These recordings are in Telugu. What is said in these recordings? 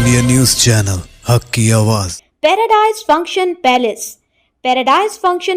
इंडिया न्यूज़ चैनल हक की आवाज़। पैराडाइज फंक्शन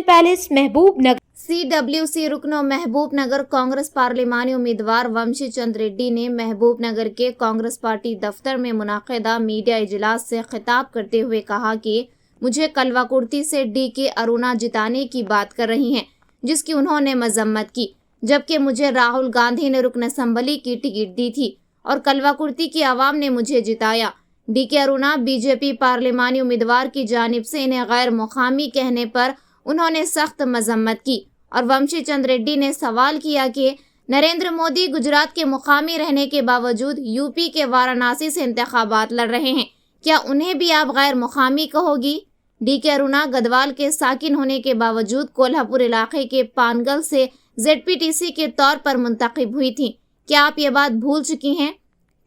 पैलेस महबूब नगर। CWC रुकनो महबूब नगर कांग्रेस पार्लिमानी उम्मीदवार वंशी चंद रेड्डी ने महबूब नगर के कांग्रेस पार्टी दफ्तर में मुनाकिदा मीडिया इजलास से खिताब करते हुए कहा कि मुझे कलवाकुर्ती से DK अरुणा जिताने की बात कर रही हैं, जिसकी उन्होंने मजम्मत की, जबकि मुझे राहुल गांधी ने रुकन असम्बली की टिकट दी थी और कलवाकुर्ती की आवाम ने मुझे जिताया। DK अरुणा बीजेपी पार्लिमानी उम्मीदवार की जानिब से इन्हें गैर मुकामी कहने पर उन्होंने सख्त मजम्मत की और वंशी चंद रेड्डी ने सवाल किया कि नरेंद्र मोदी गुजरात के मुकामी रहने के बावजूद यूपी के वाराणसी से इंतखाबात लड़ रहे हैं, क्या उन्हें भी आप गैर मुकामी कहोगी? DK अरुणा गदवाल के साकिन होने के बावजूद कोल्हापुर इलाके के पानगल से ZPTC के तौर पर मुंतखब हुई थी, क्या आप ये बात भूल चुकी हैं?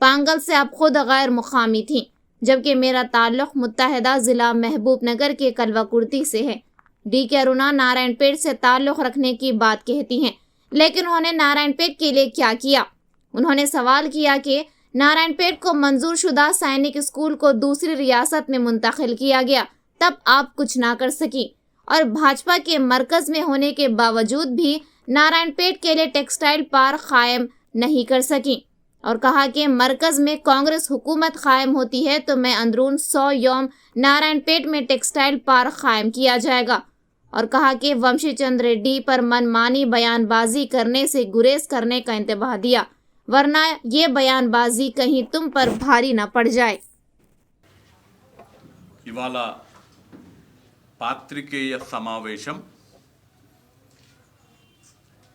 पांगल से आप खुद गैर मुकामी थी, जबकि मेरा ताल्लुक मुत्तहदा ज़िला महबूब नगर के कलवाकुर्ती से है। DK अरुणा नारायणपेट से ताल्लुक़ रखने की बात कहती हैं, लेकिन उन्होंने नारायणपेट के लिए क्या किया? उन्होंने सवाल किया कि नारायणपेट को मंजूर शुदा सैनिक स्कूल को दूसरी रियासत में मुंतकिल किया गया, तब आप कुछ ना कर सकी और भाजपा के मरकज़ में होने के बावजूद भी नारायणपेट के लिए टेक्सटाइल पार्क कायम नहीं कर सकी और कहा कि मरकज़ में कांग्रेस हुकूमत कायम होती है तो मैं अंदरून 100 यौम नारायणपेट में टेक्सटाइल पार्क कायम किया जाएगा और कहा कि वंशी चंद रेड्डी पर मनमानी बयानबाजी करने से गुरेज करने का इंतबाह दिया, वरना ये बयानबाजी कहीं तुम पर भारी न पड़ जाए। ఇవాళ పాత్రికేయ సమావేశం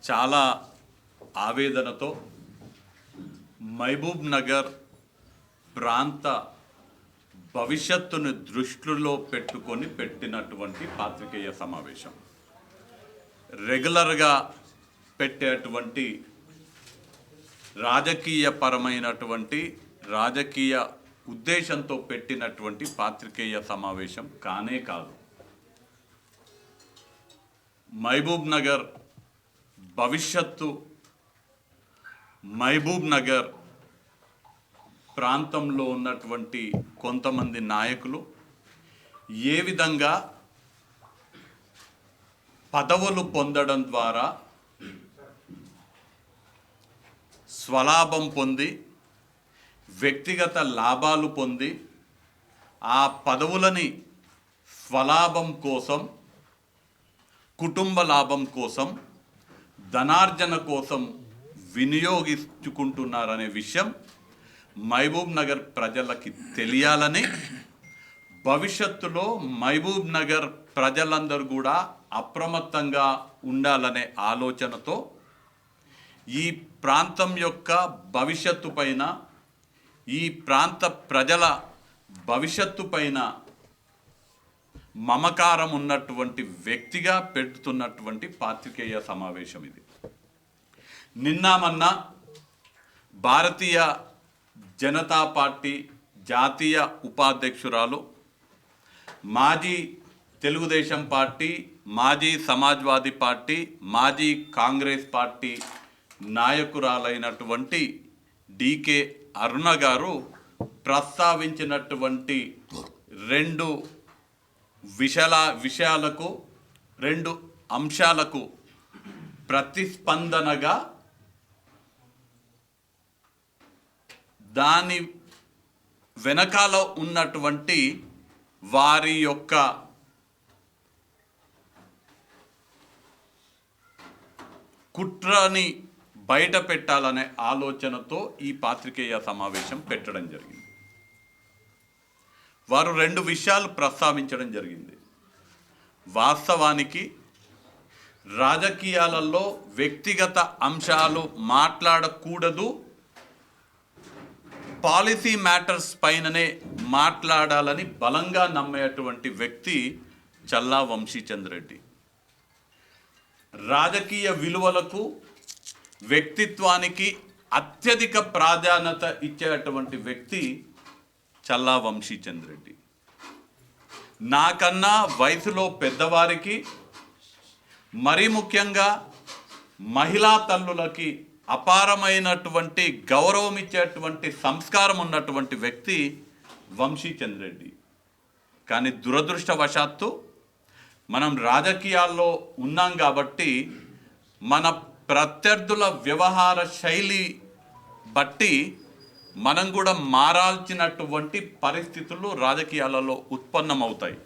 చాలా ఆవేదనతో మహబూబ్ నగర్ ప్రాంత భవిష్యత్తును దృష్టిలో పెట్టుకొని పెట్టినటువంటి పాత్రికేయ సమావేశం. రెగ్యులర్గా పెట్టేటువంటి రాజకీయపరమైనటువంటి రాజకీయ ఉద్దేశంతో పెట్టినటువంటి పాత్రికేయ సమావేశం కానే కాదు. మహబూబ్ నగర్ భవిష్యత్తు, మహబూబ్ నగర్ ప్రాంతంలో ఉన్నటువంటి కొంతమంది నాయకులు ఏ విధంగా పదవులు పొందడం ద్వారా స్వలాభం పొంది వ్యక్తిగత లాభాలు పొంది ఆ పదవులని స్వలాభం కోసం, కుటుంబ లాభం కోసం, ధనార్జన కోసం వినియోగించుకుంటున్నారనే విషయం మహబూబ్ నగర్ ప్రజలకి తెలియాలని, భవిష్యత్తులో మహబూబ్ నగర్ ప్రజలందరూ కూడా అప్రమత్తంగా ఉండాలనే ఆలోచనతో ఈ ప్రాంతం యొక్క భవిష్యత్తు పైన, ఈ ప్రాంత ప్రజల భవిష్యత్తు పైన మమకారం ఉన్నటువంటి వ్యక్తిగా పెడుతున్నటువంటి పాత్రికేయ సమావేశం ఇది. నిన్న మొన్న భారతీయ జనతా పార్టీ జాతీయ ఉపాధ్యక్షురాలు, మాజీ తెలుగుదేశం పార్టీ, మాజీ సమాజ్వాదీ పార్టీ, మాజీ కాంగ్రెస్ పార్టీ నాయకురాలైనటువంటి DK అరుణ గారు ప్రస్తావించినటువంటి రెండు అంశాలకు ప్రతిస్పందనగా దాని వెనకాల ఉన్నటువంటి వారి యొక్క కుట్రని బయట పెట్టాలనే ఆలోచనతో ఈ పాత్రికేయ సమావేశం పెట్టడం జరిగింది. వారు రెండు విషయాలు ప్రస్తావించడం జరిగింది. వాస్తవానికి రాజకీయాలలో వ్యక్తిగత అంశాలు మాట్లాడకూడదు, పాలసీ మ్యాటర్స్ పైననే మాట్లాడాలని బలంగా నమ్మేటువంటి వ్యక్తి చల్లా వంశీ చంద్ రెడ్డి. రాజకీయ విలువలకు, వ్యక్తిత్వానికి అత్యధిక ప్రాధాన్యత ఇచ్చేటువంటి వ్యక్తి చల్లా వంశీ చంద్ రెడ్డి. నాకన్నా వయసులో పెద్దవారికి, మరీ ముఖ్యంగా మహిళా తల్లులకి అపారమైనటువంటి గౌరవం ఇచ్చేటువంటి సంస్కారం ఉన్నటువంటి వ్యక్తి వంశీచంద్ర రెడ్డి. కానీ దురదృష్టవశాత్తు మనం రాజకీయాల్లో ఉన్నాం కాబట్టి మన ప్రత్యర్థుల వ్యవహార శైలి బట్టి మనం కూడా మారాల్సినటువంటి పరిస్థితులు రాజకీయాలలో ఉత్పన్నమవుతాయి.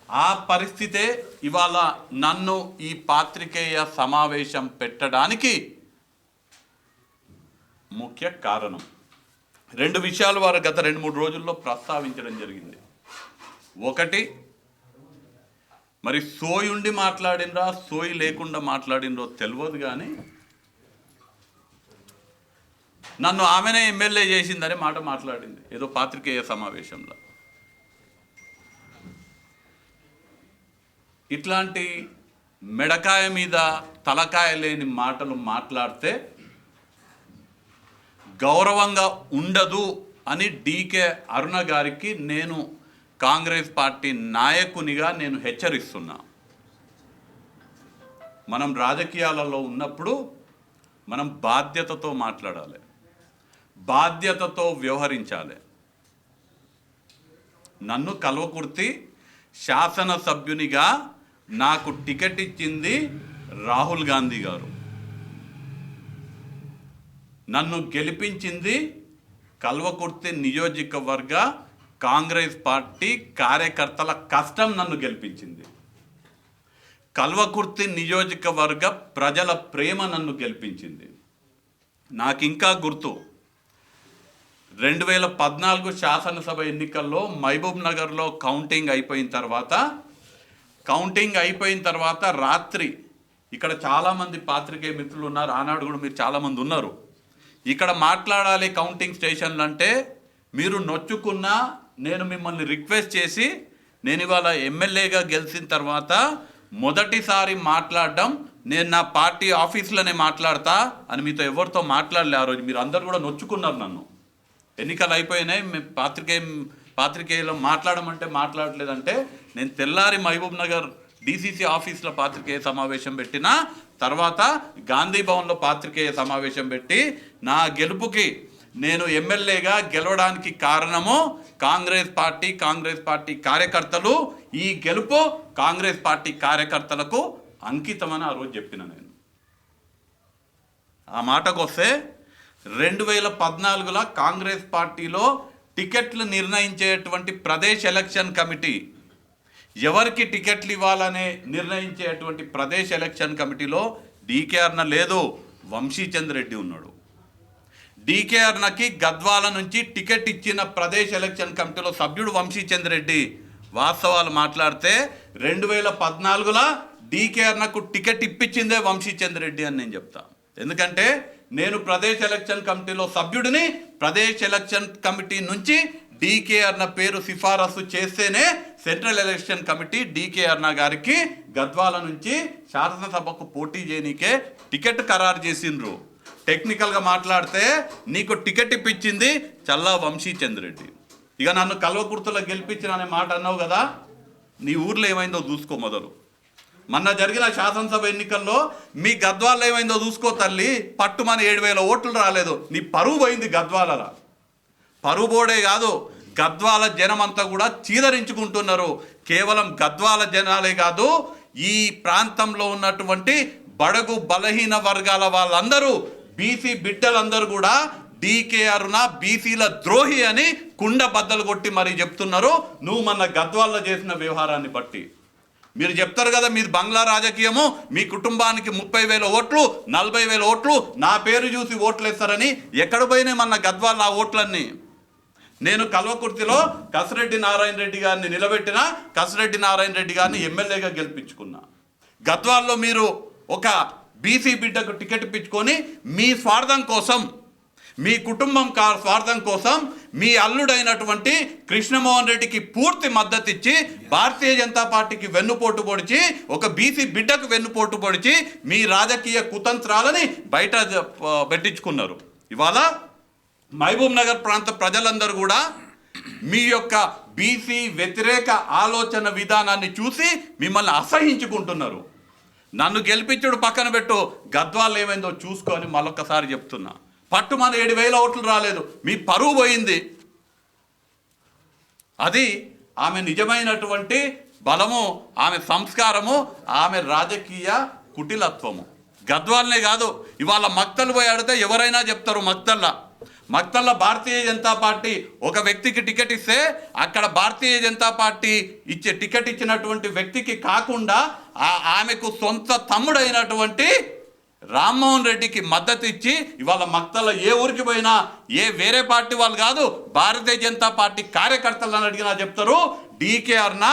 ఆ పరిస్థితే ఇవాళ నన్ను ఈ పాత్రికేయ సమావేశం పెట్టడానికి ముఖ్య కారణం. 2 విషయాలు వారు గత 2-3 రోజుల్లో ప్రస్తావించడం జరిగింది. ఒకటి, మరి సోయి ఉండి మాట్లాడినరా సోయి లేకుండా మాట్లాడినరో తెలియదు, కానీ నన్ను ఆమెనే ఎమ్మెల్యే చేసిందనే మాట మాట్లాడింది ఏదో పాత్రికేయ సమావేశంలో. ఇట్లాంటి మెడకాయ మీద తలకాయ లేని మాటలు మాట్లాడితే గౌరవంగా ఉండదు అని డీకే అరుణ గారికి నేను కాంగ్రెస్ పార్టీ నాయకునిగా నేను హెచ్చరిస్తున్నా. మనం రాజకీయాలలో ఉన్నప్పుడు మనం బాధ్యతతో మాట్లాడాలి, బాధ్యతతో వ్యవహరించాలి. నన్ను కల్వకుర్తి శాసనసభ్యునిగా నాకు టికెట్ ఇచ్చింది రాహుల్ గాంధీ గారు. నన్ను గెలిపించింది కల్వకుర్తి నియోజకవర్గ కాంగ్రెస్ పార్టీ కార్యకర్తల కష్టం నన్ను గెలిపించింది. కల్వకుర్తి నియోజకవర్గ ప్రజల ప్రేమ నన్ను గెలిపించింది. నాకు ఇంకా గుర్తు, 2014 శాసనసభ ఎన్నికల్లో మహబూబ్ నగర్లో కౌంటింగ్ అయిపోయిన తర్వాత రాత్రి ఇక్కడ చాలామంది పాత్రికేయ మిత్రులు ఉన్నారు, ఆనాడు కూడా మీరు చాలామంది ఉన్నారు. ఇక్కడ మాట్లాడాలి కౌంటింగ్ స్టేషన్లు అంటే మీరు నొచ్చుకున్నా నేను మిమ్మల్ని రిక్వెస్ట్ చేసి, నేను ఇవాళ ఎమ్మెల్యేగా గెలిచిన తర్వాత మొదటిసారి మాట్లాడడం నేను నా పార్టీ ఆఫీస్లోనే మాట్లాడతా అని మీతో ఎవరితో మాట్లాడలే. ఆ రోజు మీరు అందరు కూడా నొచ్చుకున్నారు నన్ను. ఎన్నికలు అయిపోయినాయి, మేము పాత్రికేయులు మాట్లాడమంటే మాట్లాడలేదంటే నేను తెల్లారి మహబూబ్ నగర్ డీసీసీ ఆఫీస్లో పాత్రికేయ సమావేశం పెట్టిన తర్వాత గాంధీ భవన్లో పాత్రికేయ సమావేశం పెట్టి నా గెలుపుకి నేను ఎమ్మెల్యేగా గెలవడానికి కారణము కాంగ్రెస్ పార్టీ కార్యకర్తలు, ఈ గెలుపు కాంగ్రెస్ పార్టీ కార్యకర్తలకు అంకితమని ఆ రోజు చెప్పిన నేను. ఆ మాటకు వస్తే 2014లో కాంగ్రెస్ పార్టీలో టికెట్లు నిర్ణయించేటువంటి ప్రదేశ్ ఎలక్షన్ కమిటీ, ఎవరికి టికెట్లు ఇవ్వాలనే నిర్ణయించేటువంటి ప్రదేశ్ ఎలక్షన్ కమిటీలో డీకే అరుణ లేదు, వంశీచంద్ర రెడ్డి ఉన్నాడు. డీకే అరుణకి గద్వాల నుంచి టికెట్ ఇచ్చిన ప్రదేశ్ ఎలక్షన్ కమిటీలో సభ్యుడు వంశీచంద్ర రెడ్డి. వాస్తవాలు మాట్లాడితే 2014లో డీకే అరుణకు టికెట్ ఇప్పించిందే వంశీచంద్ర రెడ్డి అని నేను చెప్తా. ఎందుకంటే నేను ప్రదేశ్ ఎలక్షన్ కమిటీలో సభ్యుడిని, ప్రదేశ్ ఎలక్షన్ కమిటీ నుంచి డీకే అరుణ పేరు సిఫారసు చేస్తేనే సెంట్రల్ ఎలక్షన్ కమిటీ డీకే అరుణ గారికి గద్వాల నుంచి శాసనసభకు పోటీ చేయనీకే టికెట్ ఖరారు చేసిండ్రు. టెక్నికల్గా మాట్లాడితే నీకు టికెట్ ఇప్పించింది చల్లా వంశీచంద్ర రెడ్డి. ఇక నన్ను కల్వకుర్తిలో గెలిపించిన అనే మాట అన్నావు కదా, నీ ఊర్లో ఏమైందో చూసుకో. మొదలు మొన్న జరిగిన శాసనసభ ఎన్నికల్లో మీ గద్వాలలో ఏమైందో చూసుకో తల్లి. పట్టుమని 7,000 ఓట్లు రాలేదు. నీ పరువు పోయింది గద్వాలలో. పరువు బోడే కాదు, గద్వాల జనం అంతా కూడా చీదరించుకుంటున్నారు. కేవలం గద్వాల జనాలే కాదు, ఈ ప్రాంతంలో ఉన్నటువంటి బడుగు బలహీన వర్గాల వాళ్ళందరూ, బీసీ బిడ్డలందరూ కూడా డీకే అరుణ బీసీల ద్రోహి అని కుండ బద్దలు కొట్టి మరీ చెప్తున్నారు. నువ్వు మన గద్వాల్లో చేసిన వ్యవహారాన్ని బట్టి మీరు చెప్తారు కదా, మీది బంగ్లా రాజకీయము, మీ కుటుంబానికి 30,000 ఓట్లు 40,000 ఓట్లు నా పేరు చూసి ఓట్లు వేస్తారని. ఎక్కడ పోయినాయి మన గద్వాల ఆ ఓట్లన్నీ? నేను కల్వకుర్తిలో కసిరెడ్డి నారాయణ రెడ్డి గారిని నిలబెట్టిన, కసిరెడ్డి నారాయణ రెడ్డి గారిని ఎమ్మెల్యేగా గెలిపించుకున్నా. గద్వాల్లో మీరు ఒక బీసీ బిడ్డకు టికెట్ ఇప్పించుకొని మీ స్వార్థం కోసం, మీ కుటుంబం స్వార్థం కోసం మీ అల్లుడైనటువంటి కృష్ణమోహన్ రెడ్డికి పూర్తి మద్దతు ఇచ్చి, భారతీయ జనతా పార్టీకి వెన్నుపోటు పొడిచి, ఒక బీసీ బిడ్డకు వెన్నుపోటు పొడిచి మీ రాజకీయ కుతంత్రాలని బయట పెట్టించుకున్నారు. ఇవాళ మహబూబ్ నగర్ ప్రాంత ప్రజలందరూ కూడా మీ యొక్క బీసీ వ్యతిరేక ఆలోచన విధానాన్ని చూసి మిమ్మల్ని అసహించుకుంటున్నారు. నన్ను గెలిపించుడు పక్కన పెట్టు, గద్వాలు ఏమైందో చూసుకొని మరొకసారి చెప్తున్నా. పట్టుమని 7,000 ఓట్లు రాలేదు, మీ పరువు పోయింది. అది ఆమె నిజమైనటువంటి బలము, ఆమె సంస్కారము, ఆమె రాజకీయ కుటిలత్వము. గద్వాలనే కాదు, ఇవాళ మక్తలు పోయి అడిగితే ఎవరైనా చెప్తారు. మక్తల్లో భారతీయ జనతా పార్టీ ఒక వ్యక్తికి టికెట్ ఇస్తే అక్కడ భారతీయ జనతా పార్టీ టికెట్ ఇచ్చినటువంటి వ్యక్తికి కాకుండా ఆమెకు సొంత తమ్ముడైనటువంటి రామ్మోహన్ రెడ్డికి మద్దతు ఇచ్చి ఇవాళ మక్తల్లో ఏ ఊరికి పోయినా ఏ వేరే పార్టీ వాళ్ళు కాదు, భారతీయ జనతా పార్టీ కార్యకర్తలను అడిగినా చెప్తారు డీకే అరుణ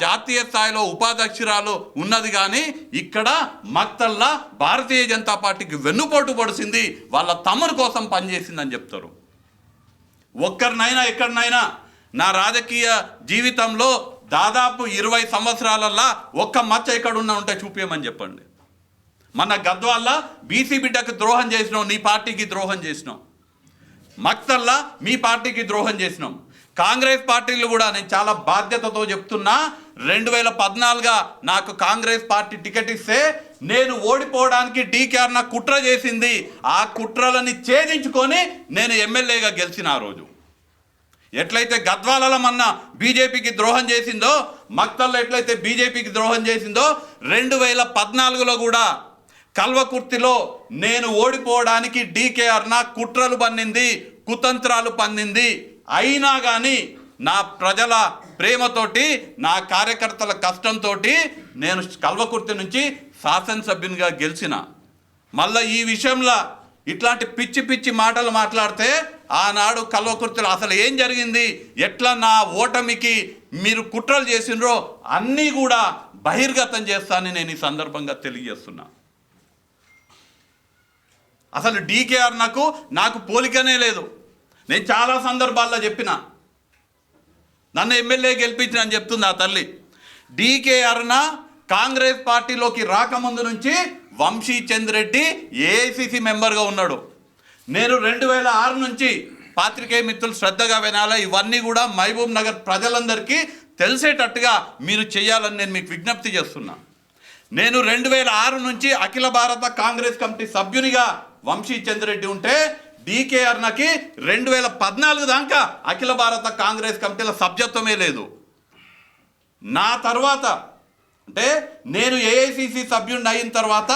జాతీయ స్థాయిలో ఉపాధ్యక్షురాలు ఉన్నది, కానీ ఇక్కడ మక్తల్లా భారతీయ జనతా పార్టీకి వెన్నుపోటు పడిసింది, వాళ్ళ తమ్ముని కోసం పనిచేసిందని చెప్తారు. ఒక్కరినైనా ఎక్కడినైనా నా రాజకీయ జీవితంలో దాదాపు 20 సంవత్సరాలల్లా ఒక్క మచ్చ ఎక్కడున్నా ఉంటే చూపించమని చెప్పండి. మన గద్వాల్లో బీసీ బిడ్డకు ద్రోహం చేసినాం, నీ పార్టీకి ద్రోహం చేసినాం. మక్తల్లా మీ పార్టీకి ద్రోహం చేసినాం. కాంగ్రెస్ పార్టీలు కూడా నేను చాలా బాధ్యతతో చెప్తున్నా, 2014 నాకు కాంగ్రెస్ పార్టీ టికెట్ ఇస్తే నేను ఓడిపోవడానికి డీకే అరుణ కుట్ర చేసింది. ఆ కుట్రలని ఛేదించుకొని నేను ఎమ్మెల్యేగా గెలిచిన ఆ రోజు. ఎట్లయితే గద్వాలలో మొన్న బీజేపీకి ద్రోహం చేసిందో, మక్తల్లో ఎట్లయితే బీజేపీకి ద్రోహం చేసిందో, 2014లో కూడా కల్వకుర్తిలో నేను ఓడిపోవడానికి డీకే అరుణ కుట్రలు పన్నింది, కుతంత్రాలు పన్నింది. అయినా కానీ నా ప్రజల ప్రేమతోటి, నా కార్యకర్తల కష్టంతో నేను కల్వకుర్తి నుంచి శాసనసభ్యునిగా గెలిచిన. మళ్ళీ ఈ విషయంలో ఇట్లాంటి పిచ్చి పిచ్చి మాటలు మాట్లాడితే ఆనాడు కల్వకుర్తిలో అసలు ఏం జరిగింది, ఎట్లా నా ఓటమికి మీరు కుట్రలు చేసినరో అన్నీ కూడా బహిర్గతం చేస్తానని నేను ఈ సందర్భంగా తెలియజేస్తున్నా. అసలు డీకే అరుణకు నాకు పోలికనే లేదు. నేను చాలా సందర్భాల్లో చెప్పిన, నన్ను ఎమ్మెల్యే గెలిపించిన అని చెప్తుంది ఆ తల్లి. డీకే అరుణ కాంగ్రెస్ పార్టీలోకి రాకముందు నుంచి వంశీచంద్ర రెడ్డి ఏఐసిసి మెంబర్గా ఉన్నాడు. నేను 2006 నుంచి, పాత్రికేయ మిత్రులు శ్రద్ధగా వినాలా, ఇవన్నీ కూడా మహబూబ్ నగర్ ప్రజలందరికీ తెలిసేటట్టుగా మీరు చేయాలని నేను మీకు విజ్ఞప్తి చేస్తున్నా. నేను 2006 నుంచి అఖిల భారత కాంగ్రెస్ కమిటీ సభ్యునిగా వంశీచంద్ర రెడ్డి ఉంటే, డీకే అరుణకి 2014 దాకా అఖిల భారత కాంగ్రెస్ కమిటీల సభ్యత్వమే లేదు. నా తర్వాత అంటే నేను ఏఐసిసి సభ్యుడిని అయిన తర్వాత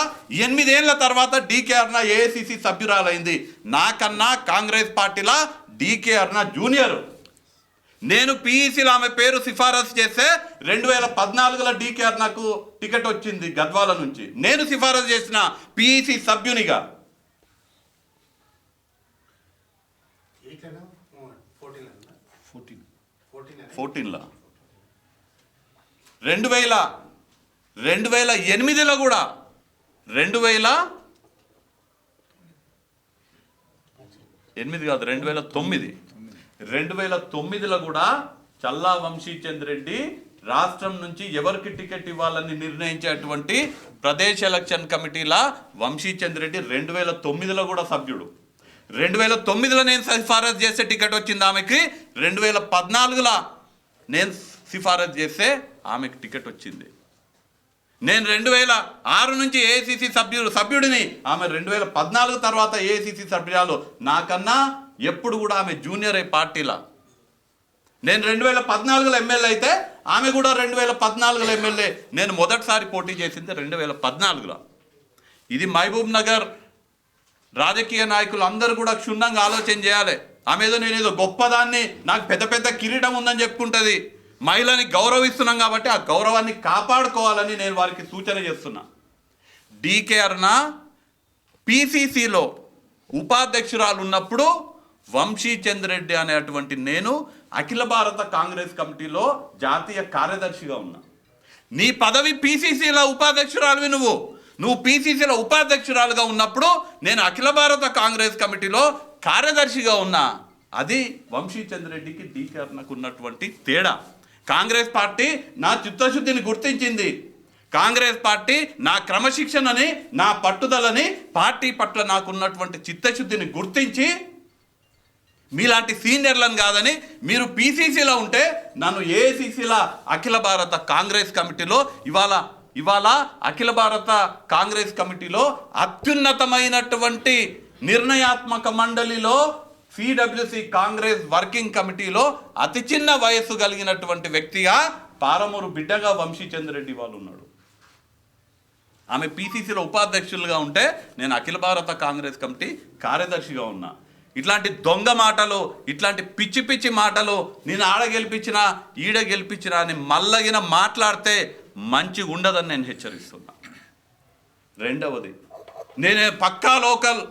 8 ఏళ్ల తర్వాత డీకే అరుణ ఏఐసిసి సభ్యురాలైంది. నాకన్నా కాంగ్రెస్ పార్టీలో డీకే అరుణ జూనియర్. నేను పిఈసీలో ఆమె పేరు సిఫారసు చేస్తే 2014లో డీకే అరుణకు టికెట్ వచ్చింది గద్వాల నుంచి. నేను సిఫారసు చేసిన పిఈసీ సభ్యునిగా. 14లో 2008లో కూడా 2009లో కూడా చల్లా వంశీచంద్ర రెడ్డి రాష్ట్రం నుంచి ఎవరికి టికెట్ ఇవ్వాలని నిర్ణయించేటువంటి ప్రదేశ్ ఎలక్షన్ కమిటీలా వంశీచంద్ర రెడ్డి 2009లో కూడా సభ్యుడు. 2009లో నేను సిఫారసు చేస్తే టికెట్ వచ్చింది ఆమెకి. 2014లో నేను సిఫారసు చేస్తే ఆమెకు టికెట్ వచ్చింది. నేను 2006 నుంచి ఏఐసిసి సభ్యుడిని, ఆమె 2014 తర్వాత ఏఐసిసి సభ్యురాలు. నాకన్నా ఎప్పుడు కూడా ఆమె జూనియర్ పార్టీలా. నేను 2014లో ఎమ్మెల్యే అయితే ఆమె కూడా 2014లో ఎమ్మెల్యే. నేను మొదటిసారి పోటీ చేసింది 2014లో. ఇది మహబూబ్ నగర్ రాజకీయ నాయకులు అందరూ కూడా క్షుణ్ణంగా ఆలోచన చేయాలి. ఆమె ఏదో నేనేదో గొప్పదాన్ని, నాకు పెద్ద పెద్ద కిరీటం ఉందని చెప్పుకుంటుంది. మహిళని గౌరవిస్తున్నాం కాబట్టి ఆ గౌరవాన్ని కాపాడుకోవాలని నేను వారికి సూచన చేస్తున్నా. డీకే అరుణ పిసిసిలో ఉపాధ్యక్షురాలు ఉన్నప్పుడు వంశీచంద్ర రెడ్డి అనేటువంటి నేను అఖిల భారత కాంగ్రెస్ కమిటీలో జాతీయ కార్యదర్శిగా ఉన్నా. నీ పదవి పిసిసిలో ఉపాధ్యక్షురాలువి. నువ్వు పిసిసిలో ఉపాధ్యక్షురాలుగా ఉన్నప్పుడు నేను అఖిల భారత కాంగ్రెస్ కమిటీలో కార్యదర్శిగా ఉన్నా. అది వంశీచంద్ర రెడ్డికి డీకే అరుణకు ఉన్నటువంటి తేడా. కాంగ్రెస్ పార్టీ నా చిత్తశుద్ధిని గుర్తించింది. కాంగ్రెస్ పార్టీ నా క్రమశిక్షణని, నా పట్టుదలని, పార్టీ పట్ల నాకున్నటువంటి చిత్తశుద్ధిని గుర్తించి మీలాంటి సీనియర్లను కాదని మీరు పిసిసిలో ఉంటే నన్ను ఏఐసిసిలో అఖిల భారత కాంగ్రెస్ కమిటీలో ఇవాళ అఖిల భారత కాంగ్రెస్ కమిటీలో అత్యున్నతమైనటువంటి నిర్ణయాత్మక మండలిలో సిడబ్ల్యూసి కాంగ్రెస్ వర్కింగ్ కమిటీలో అతి చిన్న వయస్సు కలిగినటువంటి వ్యక్తిగా పాలమూరు బిడ్డగా వంశీచంద్రెడ్డి వాళ్ళు ఉన్నాడు. ఆమె పిసిసిలో ఉపాధ్యక్షులుగా ఉంటే నేను అఖిల భారత కాంగ్రెస్ కమిటీ కార్యదర్శిగా ఉన్నా. ఇట్లాంటి దొంగ మాటలు, ఇట్లాంటి పిచ్చి పిచ్చి మాటలు, నేను ఆడ గెలిపించినా ఈడ గెలిపించినా అని మల్లగిన మాట్లాడితే మంచిగా ఉండదని నేను హెచ్చరిస్తున్నా. రెండవది, నేనే పక్కా లోకల్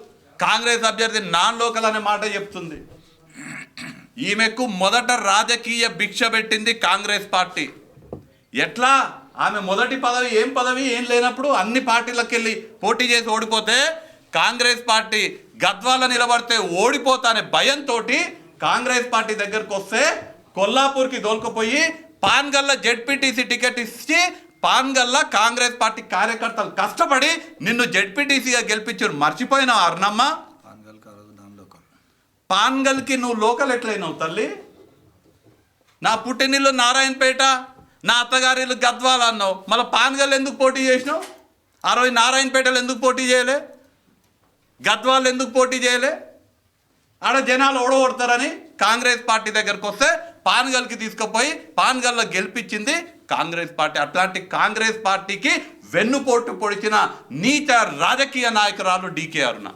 కాంగ్రెస్ అభ్యర్థి నాన్ లోకల్ అనే మాట చెప్తుంది. ఈమెకు మొదట రాజకీయ భిక్ష పెట్టింది కాంగ్రెస్ పార్టీ. ఎట్లా? ఆమె మొదటి పదవి ఏం లేనప్పుడు అన్ని పార్టీలకు వెళ్ళి పోటీ చేసి ఓడిపోతే, కాంగ్రెస్ పార్టీ గద్వాల నిలబడితే ఓడిపోతా అనే భయంతో కాంగ్రెస్ పార్టీ దగ్గరకు వస్తే కొల్లాపూర్కి దోలుకుపోయి పాన్గల్ల జెడ్పీటీసీ టికెట్ ఇచ్చి పాన్గల్లా కాంగ్రెస్ పార్టీ కార్యకర్తలు కష్టపడి నిన్ను జెడ్పీటీసీగా గెలిపించారు. మర్చిపోయినావు అర్ణమ్మ? పాన్గల్కి నువ్వు లోకల్ ఎట్లయినావు తల్లి? నా పుట్టినిల్లు నారాయణపేట, నా అత్తగారిల్లు గద్వాల అన్నావు. మళ్ళీ పాన్గల్ ఎందుకు పోటీ చేసినావు? ఆ రోజు నారాయణపేటలో ఎందుకు పోటీ చేయలే? గద్వాలు ఎందుకు పోటీ చేయలే? ఆడ జనాలు ఓడగొడతారని కాంగ్రెస్ పార్టీ దగ్గరకు వస్తే పాన్గల్కి తీసుకుపోయి పాన్గల్లో గెలిపించింది కాంగ్రెస్ పార్టీ. అట్లాంటి కాంగ్రెస్ పార్టీకి వెన్నుపోటు పొడిచిన నీచ రాజకీయ నాయకురాలు డీకే అరుణ.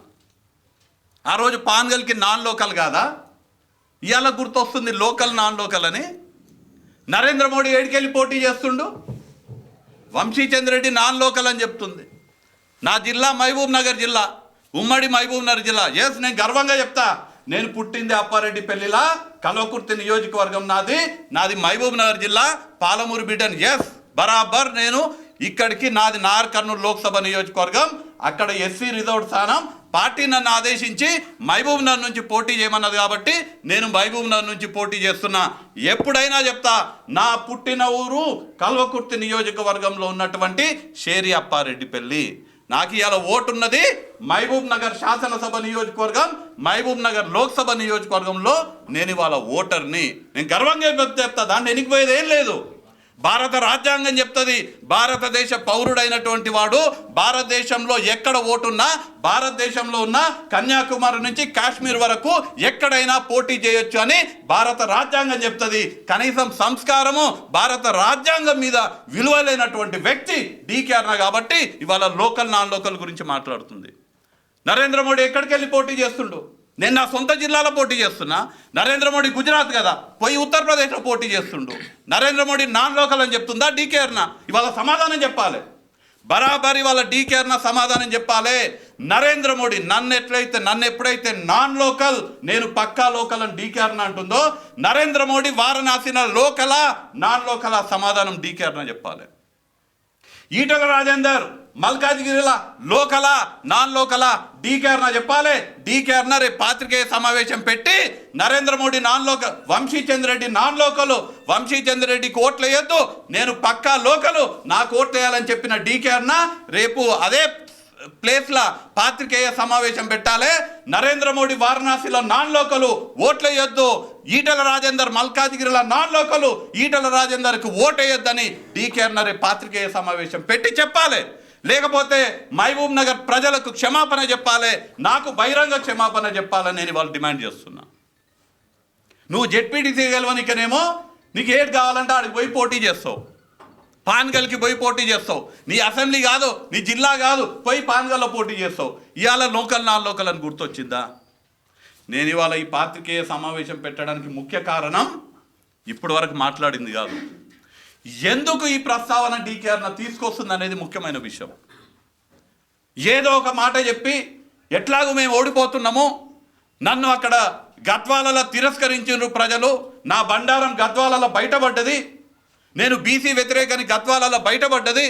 ఆ రోజు పాన్గల్కి నాన్ లోకల్ కాదా? ఇవాళ గుర్తొస్తుంది లోకల్ నాన్ లోకల్ అని. నరేంద్ర మోడీ ఏడికెళ్ళి పోటీ చేస్తుండు, వంశీచంద్రెడ్డి నాన్ లోకల్ అని చెప్తుంది. నా జిల్లా మహబూబ్ నగర్ జిల్లా, ఉమ్మడి మహబూబ్ నగర్ జిల్లా. ఎస్, నేను గర్వంగా చెప్తా, నేను పుట్టింది అప్పారెడ్డి పెళ్లిలా, కల్వకుర్తి నియోజకవర్గం నాది మహబూబ్ నగర్ జిల్లా, పాలమూరు బిడ్డను. ఎస్, బరాబర్ నేను ఇక్కడికి, నాది నార్ కర్నూలు లోక్సభ నియోజకవర్గం. అక్కడ ఎస్సీ రిజర్వ్డ్ స్థానం. పార్టీ నన్ను ఆదేశించి మహబూబ్ నగర్ నుంచి పోటీ చేయమన్నది కాబట్టి నేను మహబూబ్ నగర్ నుంచి పోటీ చేస్తున్నా. ఎప్పుడైనా చెప్తా, నా పుట్టిన ఊరు కల్వకుర్తి నియోజకవర్గంలో ఉన్నటువంటి షేరి అప్పారెడ్డి పెళ్లి. నాకు ఇవాళ ఓటు ఉన్నది మహబూబ్ నగర్ శాసనసభ నియోజకవర్గం, మహబూబ్ నగర్ లోక్సభ నియోజకవర్గంలో నేను ఇవాళ ఓటర్ని. నేను గర్వంగా చెప్తా, దాన్ని ఎనికిపోయేది ఏం లేదు. భారత రాజ్యాంగం చెప్తుంది, భారతదేశ పౌరుడైనటువంటి వాడు భారతదేశంలో ఎక్కడ ఓటున్నా, భారతదేశంలో ఉన్న కన్యాకుమారి నుంచి కాశ్మీర్ వరకు ఎక్కడైనా పోటీ చేయొచ్చు అని భారత రాజ్యాంగం చెప్తుంది. కనీసం సంస్కారము, భారత రాజ్యాంగం మీద విలువ లేనటువంటి వ్యక్తి డీకే అరుణ కాబట్టి ఇవాళ లోకల్ నాన్ లోకల్ గురించి మాట్లాడుతుంది. నరేంద్ర మోడీ ఎక్కడికి వెళ్ళి పోటీ చేస్తుండు? నేను నా సొంత జిల్లాలో పోటీ చేస్తున్నా. నరేంద్ర మోడీ గుజరాత్ కదా, పోయి ఉత్తరప్రదేశ్లో పోటీ చేస్తుండు. నరేంద్ర మోడీ నాన్ లోకల్ అని చెప్తుందా డీకే అరుణ? ఇవాళ సమాధానం చెప్పాలి, బరాబర్ ఇవాళ డీకే అరుణ సమాధానం చెప్పాలి. నరేంద్ర మోడీ నన్ను ఎప్పుడైతే నాన్ లోకల్, నేను పక్కా లోకల్ అని డీకే అరుణ అంటుందో, నరేంద్ర మోడీ వారణాసిలో లోకలా నాన్ లోకలా సమాధానం డీకే అరుణ చెప్పాలి. ఈటల రాజేందర్ మల్కాజ్గిరిలా లోకలా నాన్ లోకలా డీకే అరుణ చెప్పాలి. డీకే అరుణ రేపు పాత్రికేయ సమావేశం పెట్టి Narendra Modi non local, Vamshi Chand Reddy non local, వంశీచంద్రెడ్డికి ఓట్లు వేయొద్దు, నేను పక్కా లోకలు, నాకు ఓట్లు వేయాలని చెప్పిన డీకే అరుణ రేపు అదే ప్లేస్లో పాత్రికేయ సమావేశం పెట్టాలి. నరేంద్ర మోడీ వారణాసిలో నాన్ లోకలు, ఓట్లు వేయొద్దు. ఈటల రాజేందర్ మల్కాజ్గిరిలో నాన్ లోకలు, ఈటల రాజేందర్కి ఓటు వేయొద్దని డీకే అరుణ రేపు పాత్రికేయ సమావేశం పెట్టి చెప్పాలి. లేకపోతే మహబూబ్ నగర్ ప్రజలకు క్షమాపణ చెప్పాలి, నాకు బహిరంగ క్షమాపణ చెప్పాలని నేను వాళ్ళు డిమాండ్ చేస్తున్నా. నువ్వు జెడ్పీటీసీ గెలవనికనేమో నీకు ఏది కావాలంటే ఆడికి పోయి పోటీ చేస్తావు, పాన్గల్కి పోయి పోటీ చేస్తావు. నీ అసెంబ్లీ కాదు, నీ జిల్లా కాదు, పోయి పాన్గల్లో పోటీ చేస్తావు. ఇవాళ లోకల్ నాన్ లోకల్ అని గుర్తొచ్చిందా? నేను ఇవాళ ఈ పాత్రికేయ సమావేశం పెట్టడానికి ముఖ్య కారణం ఇప్పటి వరకు మాట్లాడింది కాదు, ఎందుకు ఈ ప్రస్తావన డీకే అరుణ తీసుకొస్తుంది అనేది ముఖ్యమైన విషయం. ఏదో ఒక మాట చెప్పి ఎట్లాగూ మేము ఓడిపోతున్నాము, నన్ను అక్కడ గద్వాలలో తిరస్కరించిన ప్రజలు, నా బండారం గద్వాలలో బయటపడ్డది, నేను బీసీ వ్యతిరేకని గద్వాలలో బయటపడ్డది,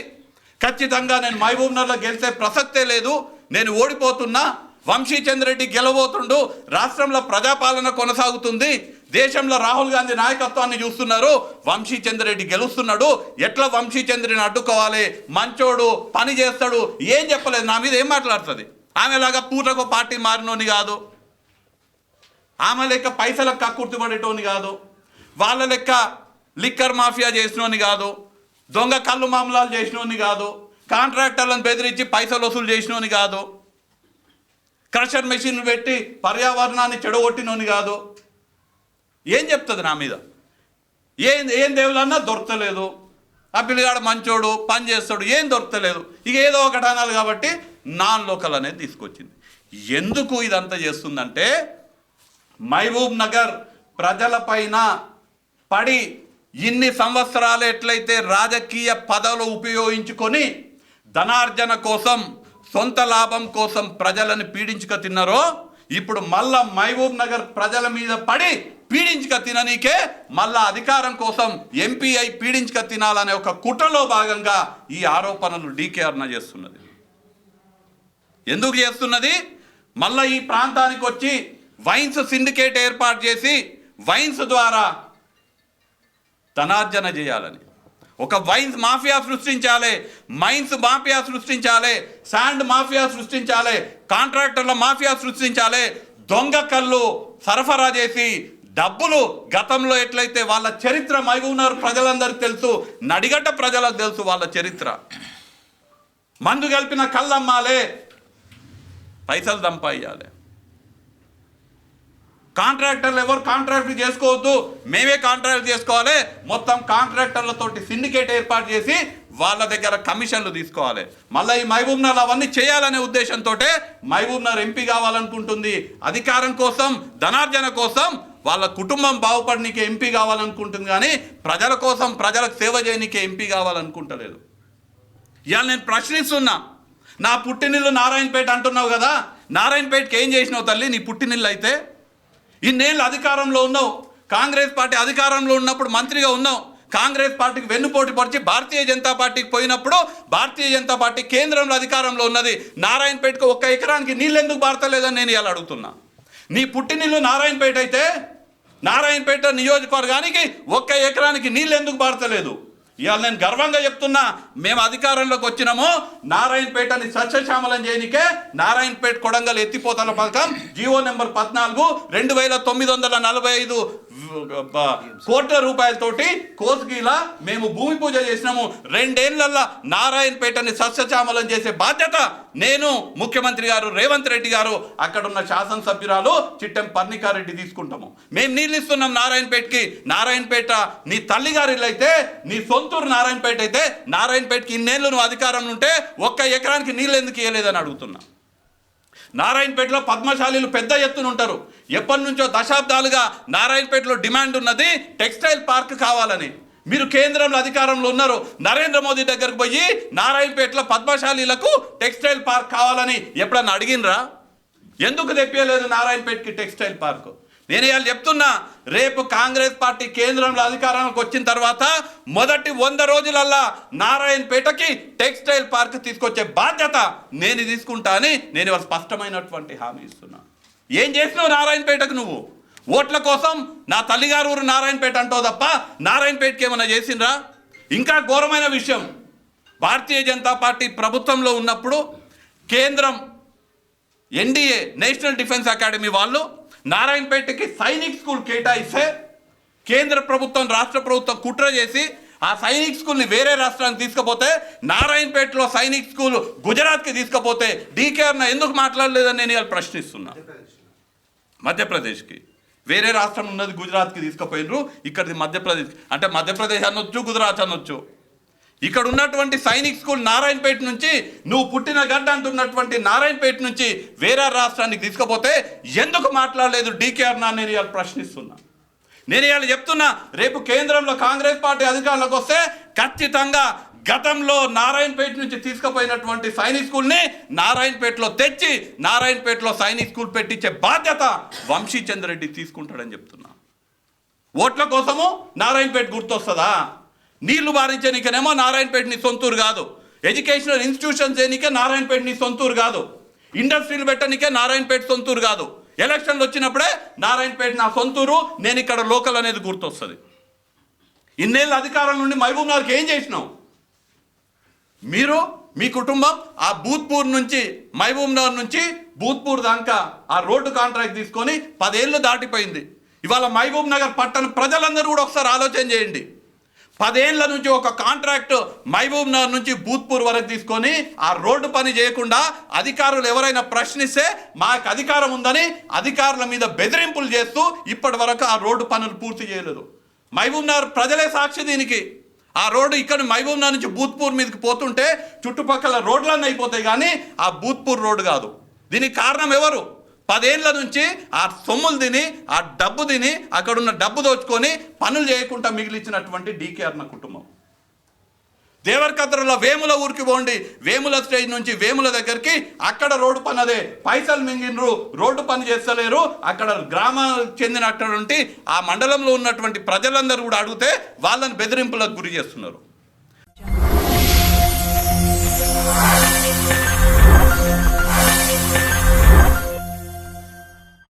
ఖచ్చితంగా నేను మహబూబ్ నగర్లో గెలిచే ప్రసక్తే లేదు, నేను ఓడిపోతున్నా, వంశీచంద్రెడ్డి గెలవబోతుండు, రాష్ట్రంలో ప్రజాపాలన కొనసాగుతుంది, దేశంలో రాహుల్ గాంధీ నాయకత్వాన్ని చూస్తున్నారు, వంశీచంద్రెడ్డి గెలుస్తున్నాడు, ఎట్లా వంశీచంద్రుని అడ్డుకోవాలి, మంచోడు, పని చేస్తాడు, ఏం చెప్పలేదు. నా మీద ఏం మాట్లాడుతుంది? ఆమెలాగా పూటకు పార్టీ మారినోని కాదు, ఆమె లెక్క పైసలకు కక్కుర్తిపడేటోని కాదు, వాళ్ళ లెక్క లిక్కర్ మాఫియా చేసినోని కాదు, దొంగ కళ్ళు మామూలాలు చేసినోని కాదు, కాంట్రాక్టర్లను బెదిరించి పైసలు వసూలు చేసినోని కాదు. క్రషర్ మెషిన్ పెట్టి పర్యావరణాన్ని చెడగొట్టినోని కాదు. ఏం చెప్తుంది నా మీద? ఏం దేవులన్నా దొరకలేదు. ఆ పిల్లగాడు మంచోడు, పని చేస్తాడు, ఏం దొరకలేదు. ఇక ఏదో ఒకటి అనాలి కాబట్టి నాన్ లోకల్ అనేది తీసుకొచ్చింది. ఎందుకు ఇదంతా చేస్తుందంటే మహబూబ్ నగర్ ప్రజలపైన పడి ఇన్ని సంవత్సరాలు ఎట్లయితే రాజకీయ పదవులు ఉపయోగించుకొని ధనార్జన కోసం, సొంత లాభం కోసం ప్రజలను పీడించుక తిన్నారో, ఇప్పుడు మళ్ళా మహబూబ్ నగర్ ప్రజల మీద పడి పీడించుక తిననీకే మళ్ళా అధికారం కోసం ఎంపీ అయి పీడించుక తినాలనే ఒక కుట్రలో భాగంగా ఈ ఆరోపణలు డీకేఆర్న చేస్తున్నది. ఎందుకు చేస్తున్నది? మళ్ళా ఈ ప్రాంతానికి వచ్చి వైన్స్ సిండికేట్ ఏర్పాటు చేసి వైన్స్ ద్వారా ధనార్జన చేయాలని, ఒక వైన్స్ మాఫియా సృష్టించాలి, మైన్స్ మాఫియా సృష్టించాలి, శాండ్ మాఫియా సృష్టించాలి, కాంట్రాక్టర్ల మాఫియా సృష్టించాలి, దొంగ కళ్ళు సరఫరా చేసి డబ్బులు గతంలో ఎట్లయితే వాళ్ళ చరిత్ర మహబూబ్ నగర్ ప్రజలందరికీ తెలుసు, నడిగడ్డ ప్రజలకు తెలుసు వాళ్ళ చరిత్ర. మందు కలిపిన కళ్ళు అమ్మాలి, పైసలు సంపాదించాలి. కాంట్రాక్టర్లు ఎవరు కాంట్రాక్ట్ చేసుకోవద్దు, మేమే కాంట్రాక్ట్ చేసుకోవాలి. మొత్తం కాంట్రాక్టర్లతోటి సిండికేట్ ఏర్పాటు చేసి వాళ్ళ దగ్గర కమిషన్లు తీసుకోవాలి. మళ్ళీ ఈ మహబూబ్ నగర్ అవన్నీ చేయాలనే ఉద్దేశంతో మహబూబ్ నగర్ ఎంపీ కావాలనుకుంటుంది. అధికారం కోసం, ధనార్జన కోసం, వాళ్ళ కుటుంబం బాగుపడనీకే ఎంపీ కావాలనుకుంటుంది. కానీ ప్రజల కోసం, ప్రజలకు సేవ చేయనీకే ఎంపీ కావాలనుకుంటలేదు. ఇవాళ నేను ప్రశ్నిస్తున్నా, నా పుట్టినిల్లు నారాయణపేట అంటున్నావు కదా, నారాయణపేటకి ఏం చేసినావు తల్లి? నీ పుట్టినిల్లు అయితే ఇన్నేళ్ళు అధికారంలో ఉన్నావు, కాంగ్రెస్ పార్టీ అధికారంలో ఉన్నప్పుడు మంత్రిగా ఉన్నావు, కాంగ్రెస్ పార్టీకి వెన్నుపోటు పరిచి భారతీయ జనతా పార్టీకి పోయినప్పుడు భారతీయ జనతా పార్టీ కేంద్రంలో అధికారంలో ఉన్నది. నారాయణపేటకు 1 ఎకరానికి నీళ్ళు ఎందుకు బారతలేదని నేను ఇలా అడుగుతున్నా. నీ పుట్టినిల్లు నారాయణపేట అయితే నారాయణపేట నియోజకవర్గానికి 1 ఎకరానికి నీళ్ళు ఎందుకు బారతలేదు? ఇవాళ నేను గర్వంగా చెప్తున్నా, మేము అధికారంలోకి వచ్చినామో నారాయణపేటని సస్యశ్యామలం చేయనికే నారాయణపేట కొడంగల్ ఎత్తిపోతల పథకం జీవో నెంబర్ 14 2945 కోట్ల రూపాయలతోటి కోస్గిలా మేము భూమి పూజ చేసినాము. 2 ఏళ్లలో నారాయణపేటని సస్యశ్యామలం చేసే బాధ్యత నేను, ముఖ్యమంత్రి గారు రేవంత్ రెడ్డి గారు, అక్కడున్న శాసనసభ్యురాలు చిట్టెం పర్ణికారెడ్డి తీసుకుంటాము. మేము నీళ్ళు ఇస్తున్నాం నారాయణపేటకి. నారాయణపేట నీ తల్లిగారి ఇల్లు అయితే, నీ సొంతూరు నారాయణపేట అయితే, నారాయణపేటకి ఇన్నేళ్ళు నువ్వు అధికారంలో ఉంటే 1 ఎకరానికి నీళ్ళు ఎందుకు ఇవ్వలేదని అడుగుతున్నా. నారాయణపేటలో పద్మశాలీలు పెద్ద ఎత్తున ఉంటారు. ఎప్పటి నుంచో దశాబ్దాలుగా నారాయణపేటలో డిమాండ్ ఉన్నది టెక్స్టైల్ పార్క్ కావాలని. మీరు కేంద్రంలో అధికారంలో ఉన్నారు, నరేంద్ర మోదీ దగ్గరకు పోయి నారాయణపేటలో పద్మశాలీలకు టెక్స్టైల్ పార్క్ కావాలని ఎప్పుడన్నా అడిగినరా? ఎందుకు తెప్పియలేదు నారాయణపేటకి టెక్స్టైల్ పార్క్? నేను ఇవాళ చెప్తున్నా, రేపు కాంగ్రెస్ పార్టీ కేంద్రంలో అధికారానికి వచ్చిన తర్వాత మొదటి 100 రోజులల్లా నారాయణపేటకి టెక్స్టైల్ పార్క్ తీసుకొచ్చే బాధ్యత నేను తీసుకుంటా అని నేను ఇవాళ స్పష్టమైనటువంటి హామీ ఇస్తున్నా. ఏం చేసినావు నారాయణపేటకు? నువ్వు ఓట్ల కోసం నా తల్లిగారు ఊరు నారాయణపేట అంటావు తప్ప నారాయణపేటకి ఏమైనా చేసిండ్రా? ఇంకా ఘోరమైన విషయం, భారతీయ జనతా పార్టీ ప్రభుత్వంలో ఉన్నప్పుడు కేంద్రం ఎన్డీఏ నేషనల్ డిఫెన్స్ అకాడమీ వాళ్ళు నారాయణపేటకి సైనిక్ స్కూల్ కేటాయిస్తే కేంద్ర ప్రభుత్వం, రాష్ట్ర ప్రభుత్వం కుట్ర చేసి ఆ సైనిక్ స్కూల్ని వేరే రాష్ట్రానికి తీసుకుపోతే, నారాయణపేటలో సైనిక్ స్కూల్ గుజరాత్కి తీసుకుపోతే డీకేఆర్న ఎందుకు మాట్లాడలేదని నేను ఇవాళ ప్రశ్నిస్తున్నా. మధ్యప్రదేశ్కి వేరే రాష్ట్రం ఉన్నది, గుజరాత్కి తీసుకుపోయినరు, ఇక్కడిది మధ్యప్రదేశ్. అంటే మధ్యప్రదేశ్ అనొచ్చు, గుజరాత్ అనొచ్చు. ఇక్కడ ఉన్నటువంటి సైనిక్ స్కూల్ నారాయణపేట నుంచి, నువ్వు పుట్టిన గడ్డ అంటున్నటువంటి నారాయణపేట నుంచి వేరే రాష్ట్రానికి తీసుకుపోతే ఎందుకు మాట్లాడలేదు డీకేఆర్న? నేను ఇవాళ ప్రశ్నిస్తున్నా. నేను ఇవాళ చెప్తున్నా, రేపు కేంద్రంలో కాంగ్రెస్ పార్టీ అధికారంలోకి వస్తే ఖచ్చితంగా గతంలో నారాయణపేట నుంచి తీసుకుపోయినటువంటి సైనిక్ స్కూల్ని నారాయణపేటలో తెచ్చి నారాయణపేటలో సైనిక్ స్కూల్ పెట్టించే బాధ్యత వంశీచంద్ర రెడ్డి తీసుకుంటాడని చెప్తున్నా. ఓట్ల కోసము నారాయణపేట గుర్తొస్తుందా? నీళ్లు బారించనికనేమో నారాయణపేట నీ సొంతూరు కాదు, ఎడ్యుకేషనల్ ఇన్స్టిట్యూషన్స్ చేయనికే నారాయణపేట నీ సొంతూరు కాదు, ఇండస్ట్రీలు పెట్టనికే నారాయణపేట సొంతూరు కాదు. ఎలక్షన్లు వచ్చినప్పుడే నారాయణపేట నా సొంతూరు, నేను ఇక్కడ లోకల్ అనేది గుర్తొస్తుంది. ఇన్నేళ్ళ అధికారం నుండి మహబూబ్ నగర్కి ఏం చేసినావు? మీరు, మీ కుటుంబం ఆ భూత్పూర్ నుంచి, మహబూబ్ నగర్ నుంచి భూత్పూర్ దాకా ఆ రోడ్డు కాంట్రాక్ట్ తీసుకొని 10 ఏళ్ళు దాటిపోయింది. ఇవాళ మహబూబ్ నగర్ పట్టణ ప్రజలందరూ కూడా ఒకసారి ఆలోచన చేయండి. 10 ఏళ్ల నుంచి ఒక కాంట్రాక్ట్ మహబూబ్ నగర్ నుంచి భూత్పూర్ వరకు తీసుకొని ఆ రోడ్డు పని చేయకుండా అధికారులు ఎవరైనా ప్రశ్నిస్తే మాకు అధికారం ఉందని అధికారుల మీద బెదిరింపులు చేస్తూ ఇప్పటి వరకు ఆ రోడ్డు పనులు పూర్తి చేయలేదు. మహబూబ్ నగర్ ప్రజలే సాక్షి దీనికి. ఆ రోడ్డు ఇక్కడ మహబూబ్ నగర్ నుంచి భూత్పూర్ మీదకి పోతుంటే చుట్టుపక్కల రోడ్లన్నీ అయిపోతాయి, కానీ ఆ భూత్పూర్ రోడ్డు కాదు. దీనికి కారణం ఎవరు? 10 ఏళ్ల నుంచి ఆ సొమ్ములు తిని, ఆ డబ్బు తిని, అక్కడున్న డబ్బు దోచుకొని పనులు చేయకుండా మిగిలించినటువంటి డీకే అన్న కుటుంబం. దేవరకద్రలో వేముల ఊరికి పోండి, వేముల స్టేజ్ నుంచి వేముల దగ్గరికి, అక్కడ రోడ్డు పని అదే పైసలు మింగినరు, రోడ్డు పని చేస్తలేరు. అక్కడ గ్రామాలకు చెందినటువంటి ఆ మండలంలో ఉన్నటువంటి ప్రజలందరూ కూడా అడిగితే వాళ్ళని బెదిరింపులకు గురి చేస్తున్నారు.